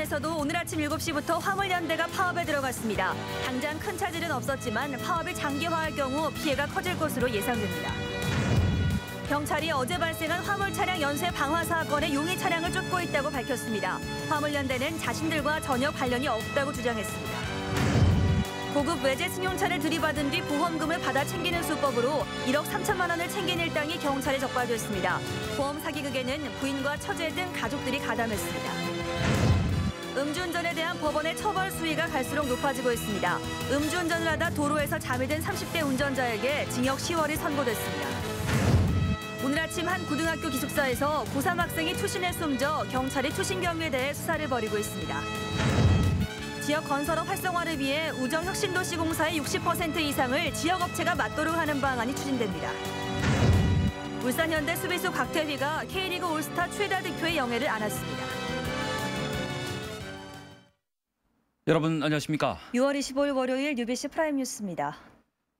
울산에서도 오늘 아침 7시부터 화물연대가 파업에 들어갔습니다. 당장 큰 차질은 없었지만 파업이 장기화할 경우 피해가 커질 것으로 예상됩니다. 경찰이 어제 발생한 화물 차량 연쇄 방화 사건에 용의 차량을 쫓고 있다고 밝혔습니다. 화물연대는 자신들과 전혀 관련이 없다고 주장했습니다. 고급 외제 승용차를 들이받은 뒤 보험금을 받아 챙기는 수법으로 1억 3천만 원을 챙긴 일당이 경찰에 적발됐습니다. 보험 사기극에는 부인과 처제 등 가족들이 가담했습니다. 음주운전에 대한 법원의 처벌 수위가 갈수록 높아지고 있습니다. 음주운전을 하다 도로에서 잠이 든 30대 운전자에게 징역 10월이 선고됐습니다. 오늘 아침 한 고등학교 기숙사에서 고3 학생이 투신해 숨져 경찰이 투신 경위에 대해 수사를 벌이고 있습니다. 지역 건설업 활성화를 위해 우정혁신도시공사의 60% 이상을 지역업체가 맡도록 하는 방안이 추진됩니다. 울산현대 수비수 곽태휘가 K리그 올스타 최다 득표의 영예를 안았습니다. 여러분 안녕하십니까? 6월 25일 월요일 UBC 프라임 뉴스입니다.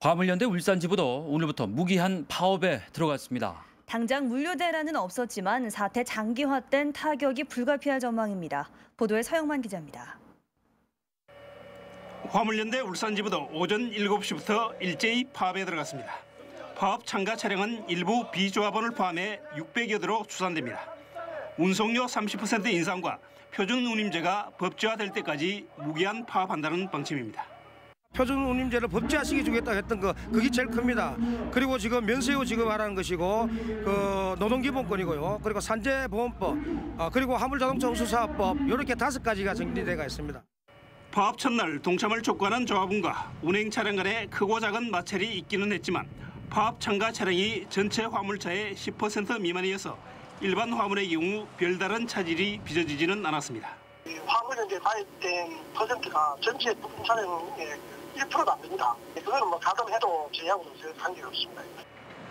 화물연대 울산지부도 오늘부터 무기한 파업에 들어갔습니다. 당장 물류대란은 없었지만 사태 장기화된 타격이 불가피할 전망입니다. 보도에 서영만 기자입니다. 화물연대 울산지부도 오전 7시부터 일제히 파업에 들어갔습니다. 파업 참가 차량은 일부 비조합원을 포함해 600여 대로 추산됩니다. 운송료 30% 인상과 표준 운임제가 법제화될 때까지 무기한 파업한다는 방침입니다. 표준 운임제를 법제화시켜 주겠다 했던 그게 제일 큽니다. 그리고 지금 면세유 지급하라는 것이고 노동기본권이고요. 그리고 산재보험법, 그리고 화물자동차 운수사업법 이렇게 5가지가 정리되어 있습니다. 파업 첫날 동참을 촉구하는 조합원과 운행 차량 간에 크고 작은 마찰이 있기는 했지만 파업 참가 차량이 전체 화물차의 10% 미만이어서 일반 화물의 경우 별다른 차질이 빚어지지는 않았습니다. 화물연대 가입된 퍼센트가 전체 부품 차량의 1%도 안 됩니다. 그거는 가담해도 저희하고는 별 관계가 없습니다.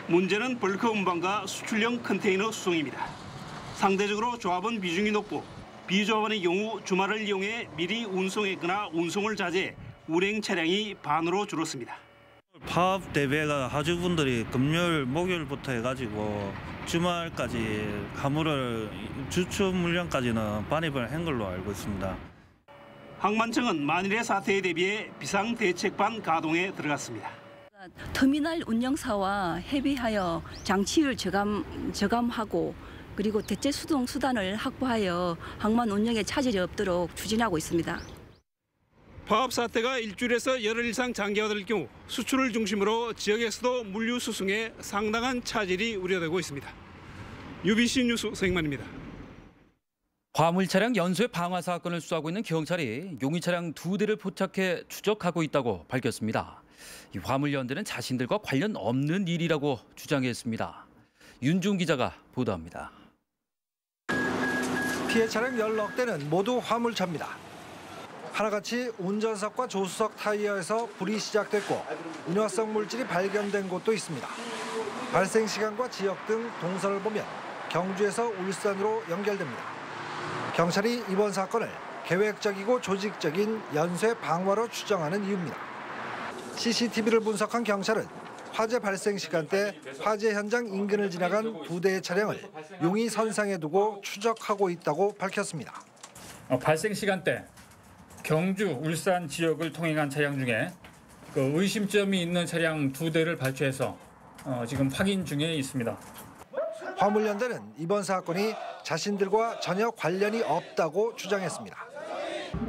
문제는 벌크 운반과 수출용 컨테이너 수송입니다. 상대적으로 조합원 비중이 높고 비조합원의 경우 주말을 이용해 미리 운송했거나 운송을 자제해 운행 차량이 반으로 줄었습니다. 파업 대비가 하주분들이 금요일, 목요일부터 해가지고 주말까지 화물을 주초 물량까지는 반입을 한 걸로 알고 있습니다. 항만청은 만일의 사태에 대비해 비상대책반 가동에 들어갔습니다. 터미널 운영사와 협의하여 장치율 저감하고 그리고 대체 수동 수단을 확보하여 항만 운영에 차질이 없도록 추진하고 있습니다. 파업 사태가 일주일에서 열흘 이상 장기화될 경우 수출을 중심으로 지역에서도 물류 수송에 상당한 차질이 우려되고 있습니다. UBC 뉴스 서영만입니다. 화물 차량 연쇄 방화 사건을 수사하고 있는 경찰이 용의 차량 2대를 포착해 추적하고 있다고 밝혔습니다. 이 화물연대는 자신들과 관련 없는 일이라고 주장했습니다. 윤중 기자가 보도합니다. 피해 차량 16대는 모두 화물차입니다. 하나같이 운전석과 조수석 타이어에서 불이 시작됐고 인화성 물질이 발견된 곳도 있습니다. 발생 시간과 지역 등 동선을 보면 경주에서 울산으로 연결됩니다. 경찰이 이번 사건을 계획적이고 조직적인 연쇄 방화로 추정하는 이유입니다. CCTV를 분석한 경찰은 화재 발생 시간대 화재 현장 인근을 지나간 2대의 차량을 용의 선상에 두고 추적하고 있다고 밝혔습니다. 발생 시간대 경주, 울산 지역을 통행한 차량 중에 의심점이 있는 차량 2대를 발견해서 지금 확인 중에 있습니다. 화물연대는 이번 사건이 자신들과 전혀 관련이 없다고 주장했습니다.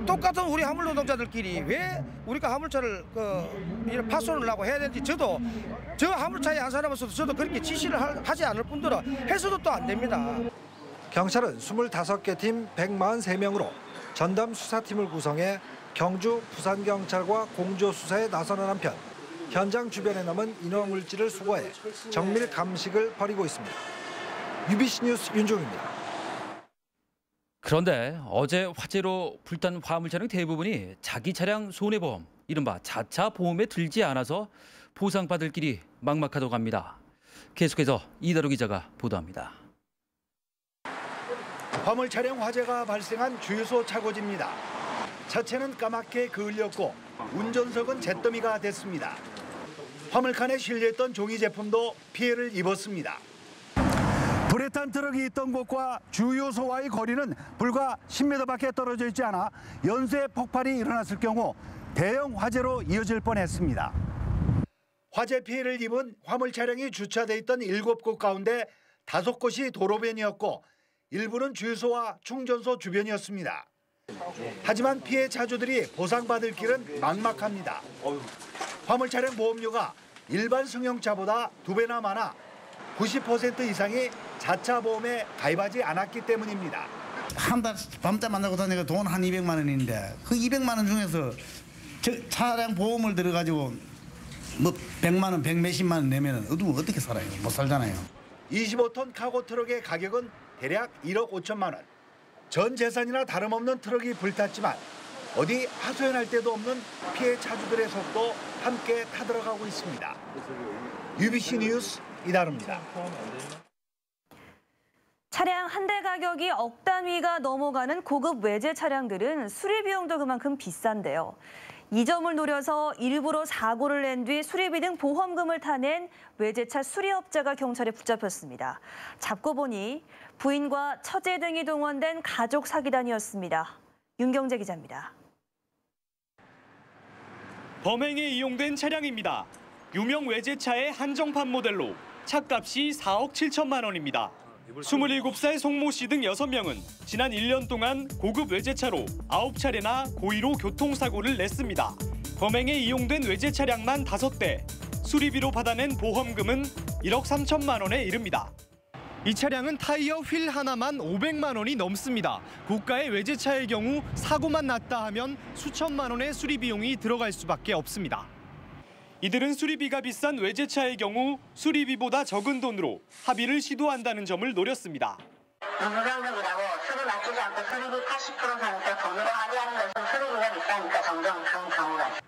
똑같은 우리 화물 노동자들끼리 왜 우리가 화물차를 이런 파손을 하고 해야 되는지 저도 저 화물차에 한 사람으로서 저도 그렇게 지시를 하지 않을 뿐더러 해서도 또 안 됩니다. 경찰은 25개 팀 143명으로 전담 수사팀을 구성해 경주, 부산경찰과 공조 수사에 나서는 한편 현장 주변에 남은 인화물질을 수거해 정밀 감식을 벌이고 있습니다. UBC 뉴스 윤종입니다. 그런데 어제 화재로 불탄 화물 차량 대부분이 자기 차량 손해보험, 이른바 자차 보험에 들지 않아서 보상받을 길이 막막하다고 합니다. 계속해서 이다로 기자가 보도합니다. 화물 차량 화재가 발생한 주유소 차고지입니다. 차체는 까맣게 그을렸고 운전석은 잿더미가 됐습니다. 화물칸에 실려있던 종이 제품도 피해를 입었습니다. 우레탄 트럭이 있던 곳과 주유소와의 거리는 불과 10m밖에 떨어져 있지 않아 연쇄 폭발이 일어났을 경우 대형 화재로 이어질 뻔했습니다. 화재 피해를 입은 화물 차량이 주차돼 있던 7곳 가운데 5곳이 도로변이었고 일부는 주유소와 충전소 주변이었습니다. 하지만 피해 차주들이 보상받을 길은 막막합니다. 화물 차량 보험료가 일반 승용차보다 2배나 많아 90% 이상이 자차 보험에 가입하지 않았기 때문입니다. 한 달 밤새 만나고 다니까 돈 한 200만 원인데 그 200만 원 중에서 차량 보험을 들어가지고 뭐 100만 원, 100몇십만 원 내면 어떻게 살아요? 못 살잖아요. 25톤 카고 트럭의 가격은 대략 1억 5천만 원. 전 재산이나 다름없는 트럭이 불탔지만 어디 하소연할 데도 없는 피해 차주들의 속도 함께 타들어가고 있습니다. UBC 뉴스 이다루입니다. 차량 한 대 가격이 억 단위가 넘어가는 고급 외제 차량들은 수리 비용도 그만큼 비싼데요. 이 점을 노려서 일부러 사고를 낸 뒤 수리비 등 보험금을 타낸 외제차 수리업자가 경찰에 붙잡혔습니다. 잡고 보니 부인과 처제 등이 동원된 가족 사기단이었습니다. 윤경재 기자입니다. 범행에 이용된 차량입니다. 유명 외제차의 한정판 모델로 차값이 4억 7천만 원입니다. 27살 송모 씨 등 6명은 지난 1년 동안 고급 외제차로 9차례나 고의로 교통사고를 냈습니다. 범행에 이용된 외제 차량만 5대, 수리비로 받아낸 보험금은 1억 3천만 원에 이릅니다. 이 차량은 타이어 휠 하나만 500만 원이 넘습니다. 고가의 외제차의 경우 사고만 났다 하면 수천만 원의 수리 비용이 들어갈 수밖에 없습니다. 이들은 수리비가 비싼 외제차의 경우 수리비보다 적은 돈으로 합의를 시도한다는 점을 노렸습니다. 무상금이라고 수리 맞추지 않고 수리비 80% 상태 돈으로 합의하는 것은 수리비가 비싸니까 종종 그런 경우가 있습니다.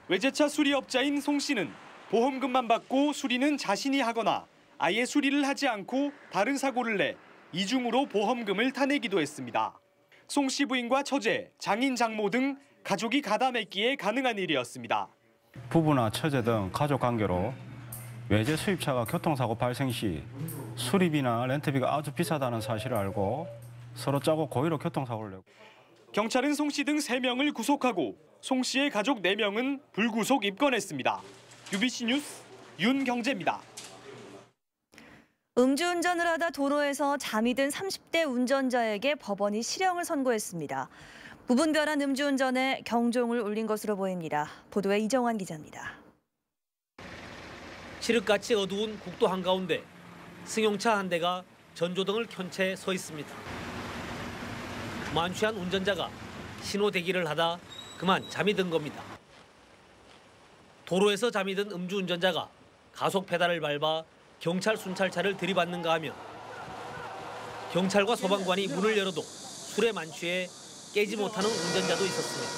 외제차 수리업자인 송 씨는 보험금만 받고 수리는 자신이 하거나 아예 수리를 하지 않고 다른 사고를 내 이중으로 보험금을 타내기도 했습니다. 송 씨 부인과 처제, 장인, 장모 등 가족이 가담했기에 가능한 일이었습니다. 부부나 처제 등 가족 관계로 외제 수입차가 교통사고 발생 시 수리비나 렌트비가 아주 비싸다는 사실을 알고 서로 짜고 고의로 교통사고를 내고. 경찰은 송 씨 등 3명을 구속하고 송 씨의 가족 4명은 불구속 입건했습니다. UBC 뉴스 윤경재입니다. 음주운전을 하다 도로에서 잠이 든 30대 운전자에게 법원이 실형을 선고했습니다. 무분별한 음주운전에 경종을 울린 것으로 보입니다. 보도에 이정환 기자입니다. 칠흑같이 어두운 국도 한가운데 승용차 한 대가 전조등을 켠 채 서 있습니다. 만취한 운전자가 신호 대기를 하다 그만 잠이 든 겁니다. 도로에서 잠이 든 음주운전자가 가속 페달을 밟아 경찰 순찰차를 들이받는가 하면 경찰과 소방관이 문을 열어도 술에 만취해 깨지 못하는 운전자도 있었습니다.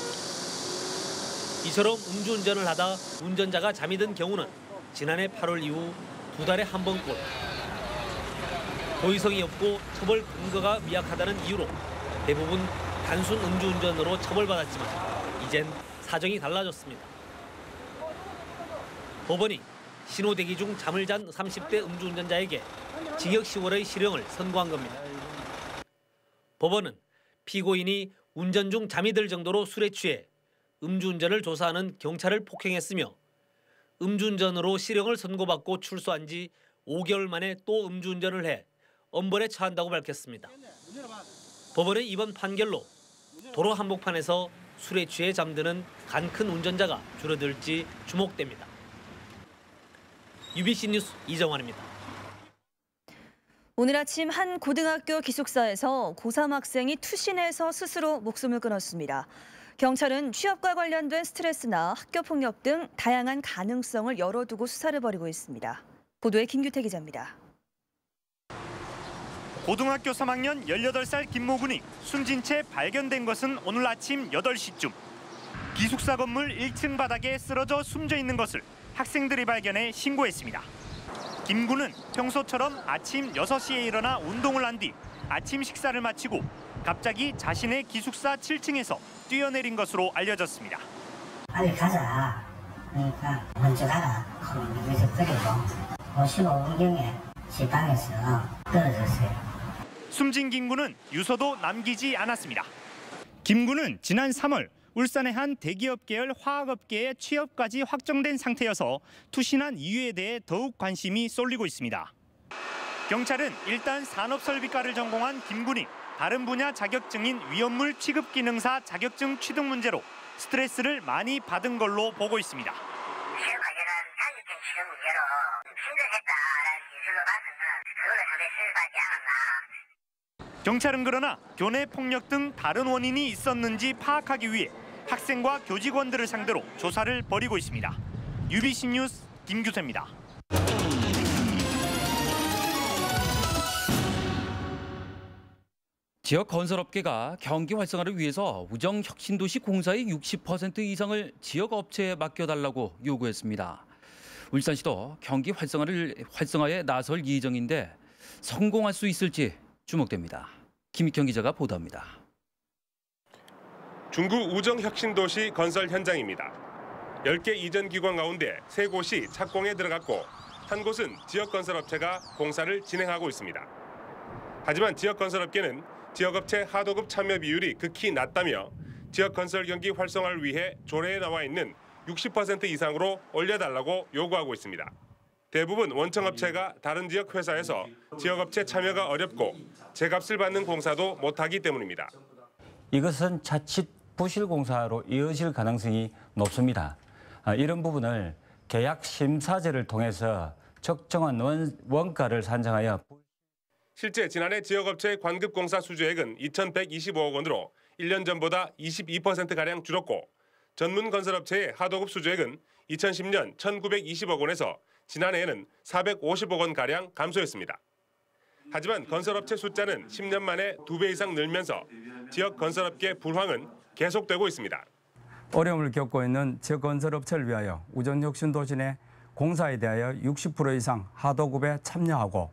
이처럼 음주운전을 하다 운전자가 잠이 든 경우는 지난해 8월 이후 2달에 한 번꼴. 고의성이 없고 처벌 근거가 미약하다는 이유로 대부분 단순 음주운전으로 처벌받았지만 이젠 사정이 달라졌습니다. 법원이 신호대기 중 잠을 잔 30대 음주운전자에게 징역 10월의 실형을 선고한 겁니다. 법원은 피고인이 운전 중 잠이 들 정도로 술에 취해 음주운전을 조사하는 경찰을 폭행했으며 음주운전으로 실형을 선고받고 출소한 지 5개월 만에 또 음주운전을 해 엄벌에 처한다고 밝혔습니다. 법원의 이번 판결로 도로 한복판에서 술에 취해 잠드는 간 큰 운전자가 줄어들지 주목됩니다. UBC 뉴스 이정환입니다. 오늘 아침 한 고등학교 기숙사에서 고3 학생이 투신해서 스스로 목숨을 끊었습니다. 경찰은 취업과 관련된 스트레스나 학교폭력 등 다양한 가능성을 열어두고 수사를 벌이고 있습니다. 보도에 김규태 기자입니다. 고등학교 3학년 18살 김모군이 숨진 채 발견된 것은 오늘 아침 8시쯤. 기숙사 건물 1층 바닥에 쓰러져 숨져 있는 것을 학생들이 발견해 신고했습니다. 김 군은 평소처럼 아침 6시에 일어나 운동을 한 뒤 아침 식사를 마치고 갑자기 자신의 기숙사 7층에서 뛰어내린 것으로 알려졌습니다. 빨리 가자. 그러니까 먼저 가라. 계속 그리고 55분경에 제 방에서 떨어졌어요. 숨진 김군은 유서도 남기지 않았습니다. 김군은 지난 3월 울산의 한 대기업 계열 화학업계에 취업까지 확정된 상태여서 투신한 이유에 대해 더욱 관심이 쏠리고 있습니다. 경찰은 일단 산업설비과를 전공한 김군이 다른 분야 자격증인 위험물 취급기능사 자격증 취득 문제로 스트레스를 많이 받은 걸로 보고 있습니다. 시험 관련한 자격증 취득 문제로 힘들겠다라는 진술로 봐서는 그걸로 상당히 스트레스 받지 않았나. 경찰은 그러나 교내 폭력 등 다른 원인이 있었는지 파악하기 위해 학생과 교직원들을 상대로 조사를 벌이고 있습니다. UBC 뉴스 김규태입니다. 지역 건설업계가 경기 활성화를 위해서 우정혁신도시 공사의 60% 이상을 지역 업체에 맡겨달라고 요구했습니다. 울산시도 경기 활성화에 나설 예정인데 성공할 수 있을지 주목됩니다. 김익현 기자가 보도합니다. 중구 우정혁신도시 건설 현장입니다. 10개 이전 기관 가운데 3곳이 착공에 들어갔고 한 곳은 지역 건설업체가 공사를 진행하고 있습니다. 하지만 지역 건설업계는 지역업체 하도급 참여 비율이 극히 낮다며 지역 건설 경기 활성화를 위해 조례에 나와 있는 60% 이상으로 올려달라고 요구하고 있습니다. 대부분 원청업체가 다른 지역 회사에서 지역업체 참여가 어렵고 제값을 받는 공사도 못하기 때문입니다. 이것은 자칫 부실공사로 이어질 가능성이 높습니다. 이런 부분을 계약 심사제를 통해서 적정한 원가를 산정하여 실제 지난해 지역업체의 관급공사 수주액은 2,125억 원으로 1년 전보다 22%가량 줄었고 전문 건설업체의 하도급 수주액은 2010년 1,920억 원에서 지난해에는 450억 원가량 감소했습니다. 하지만 건설업체 숫자는 10년 만에 2배 이상 늘면서 지역 건설업계 불황은 계속되고 있습니다. 어려움을 겪고 있는 지역 건설업체를 위하여 우정혁신도시 내 공사에 대하여 60% 이상 하도급에 참여하고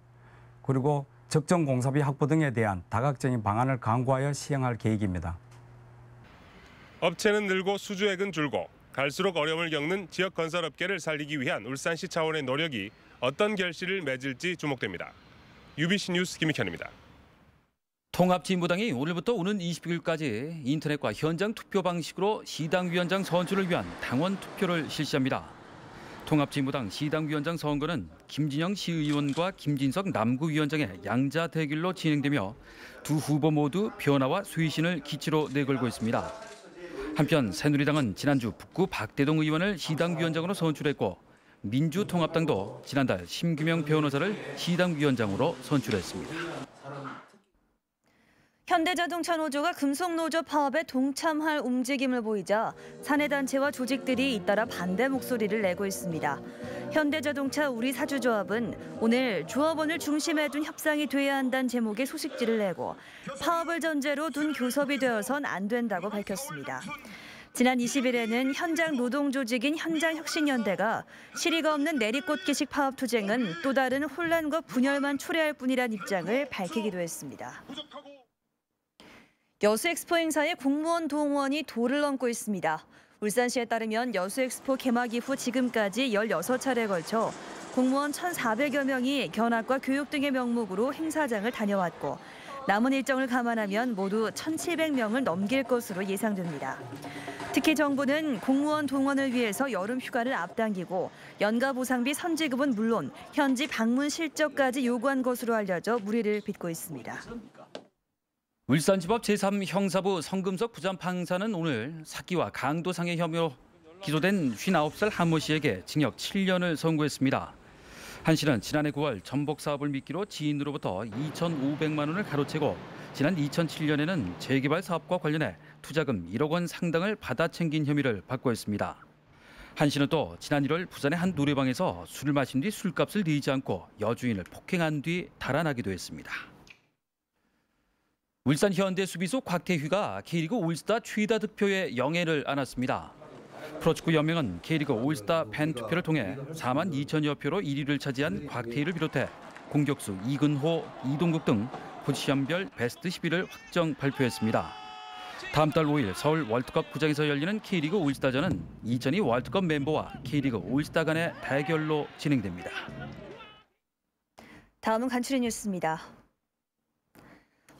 그리고 적정 공사비 확보 등에 대한 다각적인 방안을 강구하여 시행할 계획입니다. 업체는 늘고 수주액은 줄고 갈수록 어려움을 겪는 지역 건설업계를 살리기 위한 울산시 차원의 노력이 어떤 결실을 맺을지 주목됩니다. UBC 뉴스 김익현입니다. 통합진보당이 오늘부터 오는 29일까지 인터넷과 현장 투표 방식으로 시당위원장 선출을 위한 당원 투표를 실시합니다. 통합진보당 시당위원장 선거는 김진영 시의원과 김진석 남구위원장의 양자 대결로 진행되며 두 후보 모두 변화와 쇄신을 기치로 내걸고 있습니다. 한편 새누리당은 지난주 북구 박대동 의원을 시당위원장으로 선출했고 민주통합당도 지난달 심규명 변호사를 시당위원장으로 선출했습니다. 현대자동차 노조가 금속노조 파업에 동참할 움직임을 보이자 사내단체와 조직들이 잇따라 반대 목소리를 내고 있습니다. 현대자동차 우리사주조합은 오늘 조합원을 중심에 둔 협상이 돼야 한다는 제목의 소식지를 내고 파업을 전제로 둔 교섭이 되어선 안 된다고 밝혔습니다. 지난 20일에는 현장 노동조직인 현장혁신연대가 실의가 없는 내리꽂기식 파업 투쟁은 또 다른 혼란과 분열만 초래할 뿐이란 입장을 밝히기도 했습니다. 여수엑스포 행사에 공무원 동원이 도를 넘고 있습니다. 울산시에 따르면 여수엑스포 개막 이후 지금까지 16차례에 걸쳐 공무원 1,400여 명이 견학과 교육 등의 명목으로 행사장을 다녀왔고 남은 일정을 감안하면 모두 1,700명을 넘길 것으로 예상됩니다. 특히 정부는 공무원 동원을 위해서 여름 휴가를 앞당기고 연가 보상비 선지급은 물론 현지 방문 실적까지 요구한 것으로 알려져 물의를 빚고 있습니다. 울산지법 제3형사부 성금석 부장판사는 오늘 사기와 강도상해 혐의로 기소된 59살 한 모 씨에게 징역 7년을 선고했습니다. 한 씨는 지난해 9월 전복 사업을 미끼로 지인으로부터 2,500만 원을 가로채고 지난 2007년에는 재개발 사업과 관련해 투자금 1억 원 상당을 받아 챙긴 혐의를 받고 있습니다. 한 씨는 또 지난 1월 부산의 한 노래방에서 술을 마신 뒤 술값을 내지 않고 여주인을 폭행한 뒤 달아나기도 했습니다. 울산 현대 수비수 곽태휘가 K리그 올스타 최다 득표에 영예를 안았습니다. 프로축구 연맹은 K리그 올스타 팬 투표를 통해 4만 2천여 표로 1위를 차지한 곽태휘를 비롯해 공격수 이근호, 이동국 등 포지션별 베스트 10위를 확정 발표했습니다. 다음 달 5일 서울 월드컵 구장에서 열리는 K리그 올스타전은 2002 월드컵 멤버와 K리그 올스타 간의 대결로 진행됩니다. 다음은 간추린 뉴스입니다.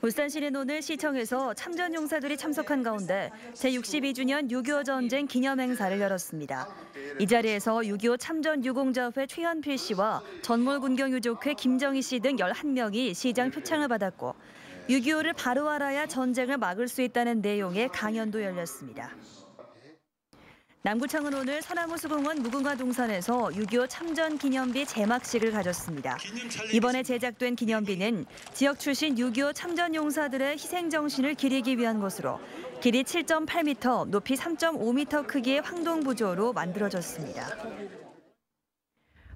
울산시는 오늘 시청에서 참전용사들이 참석한 가운데 제62주년 6.25 전쟁 기념행사를 열었습니다. 이 자리에서 6.25 참전유공자회 최현필 씨와 전몰군경유족회 김정희 씨 등 11명이 시장 표창을 받았고 6.25를 바로 알아야 전쟁을 막을 수 있다는 내용의 강연도 열렸습니다. 남구청은 오늘 서나무수공원 무궁화 동산에서 6.25 참전 기념비 제막식을 가졌습니다. 이번에 제작된 기념비는 지역 출신 6.25 참전 용사들의 희생 정신을 기리기 위한 것으로 길이 7.8m, 높이 3.5m 크기의 황동부조로 만들어졌습니다.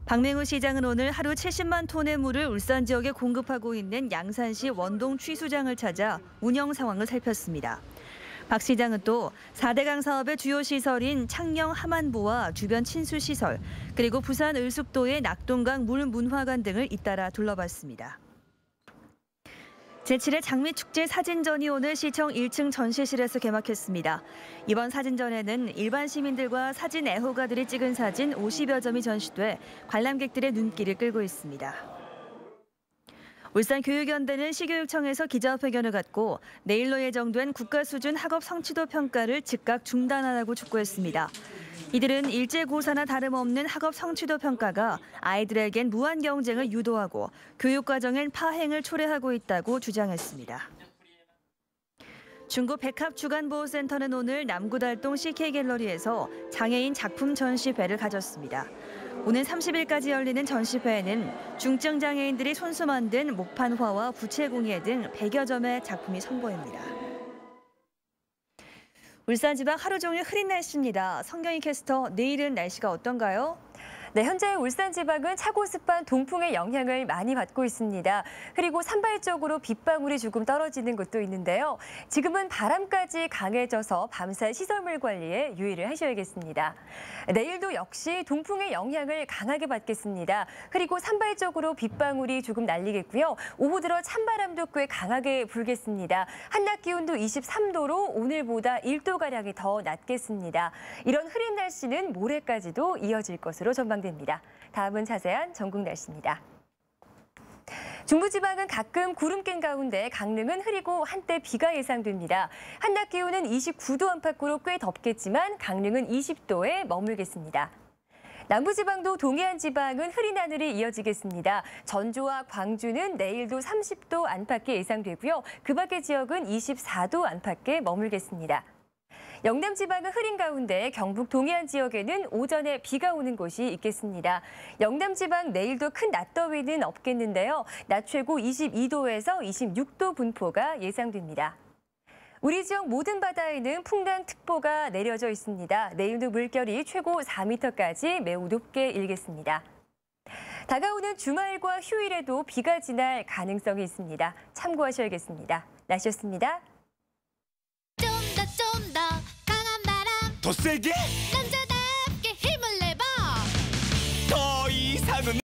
박맹우 시장은 오늘 하루 70만 톤의 물을 울산 지역에 공급하고 있는 양산시 원동 취수장을 찾아 운영 상황을 살폈습니다. 박 시장은 또 4대강 사업의 주요 시설인 창녕 함안보와 주변 친수시설, 그리고 부산 을숙도의 낙동강 물문화관 등을 잇따라 둘러봤습니다. 제7회 장미축제 사진전이 오늘 시청 1층 전시실에서 개막했습니다. 이번 사진전에는 일반 시민들과 사진 애호가들이 찍은 사진 50여 점이 전시돼 관람객들의 눈길을 끌고 있습니다. 울산교육연대는 시교육청에서 기자회견을 갖고 내일로 예정된 국가 수준 학업 성취도 평가를 즉각 중단하라고 촉구했습니다. 이들은 일제고사나 다름없는 학업 성취도 평가가 아이들에겐 무한 경쟁을 유도하고 교육과정엔 파행을 초래하고 있다고 주장했습니다. 중구 백합주간보호센터는 오늘 남구달동 CK갤러리에서 장애인 작품 전시회를 가졌습니다. 오는 30일까지 열리는 전시회에는 중증 장애인들이 손수 만든 목판화와 부채공예 등 100여 점의 작품이 선보입니다. 울산 지방 하루 종일 흐린 날씨입니다. 성경희 캐스터, 내일은 날씨가 어떤가요? 네, 현재 울산 지방은 차고습한 동풍의 영향을 많이 받고 있습니다. 그리고 산발적으로 빗방울이 조금 떨어지는 곳도 있는데요. 지금은 바람까지 강해져서 밤새 시설물 관리에 유의를 하셔야겠습니다. 내일도 역시 동풍의 영향을 강하게 받겠습니다. 그리고 산발적으로 빗방울이 조금 날리겠고요. 오후 들어 찬바람도 꽤 강하게 불겠습니다. 한낮 기온도 23도로 오늘보다 1도가량이 더 낮겠습니다. 이런 흐린 날씨는 모레까지도 이어질 것으로 전망됩니다. 다음은 자세한 전국 날씨입니다. 중부지방은 가끔 구름 낀 가운데 강릉은 흐리고 한때 비가 예상됩니다. 한낮 기온은 29도 안팎으로 꽤 덥겠지만 강릉은 20도에 머물겠습니다. 남부지방도 동해안 지방은 흐린 하늘이 이어지겠습니다. 전주와 광주는 내일도 30도 안팎에 예상되고요. 그 밖의 지역은 24도 안팎에 머물겠습니다. 영남 지방은 흐린 가운데 경북 동해안 지역에는 오전에 비가 오는 곳이 있겠습니다. 영남 지방 내일도 큰 낮더위는 없겠는데요. 낮 최고 22도에서 26도 분포가 예상됩니다. 우리 지역 모든 바다에는 풍랑특보가 내려져 있습니다. 내일도 물결이 최고 4m까지 매우 높게 일겠습니다. 다가오는 주말과 휴일에도 비가 지날 가능성이 있습니다. 참고하셔야겠습니다. 날씨였습니다. 좀 더 강한 바람 더 세게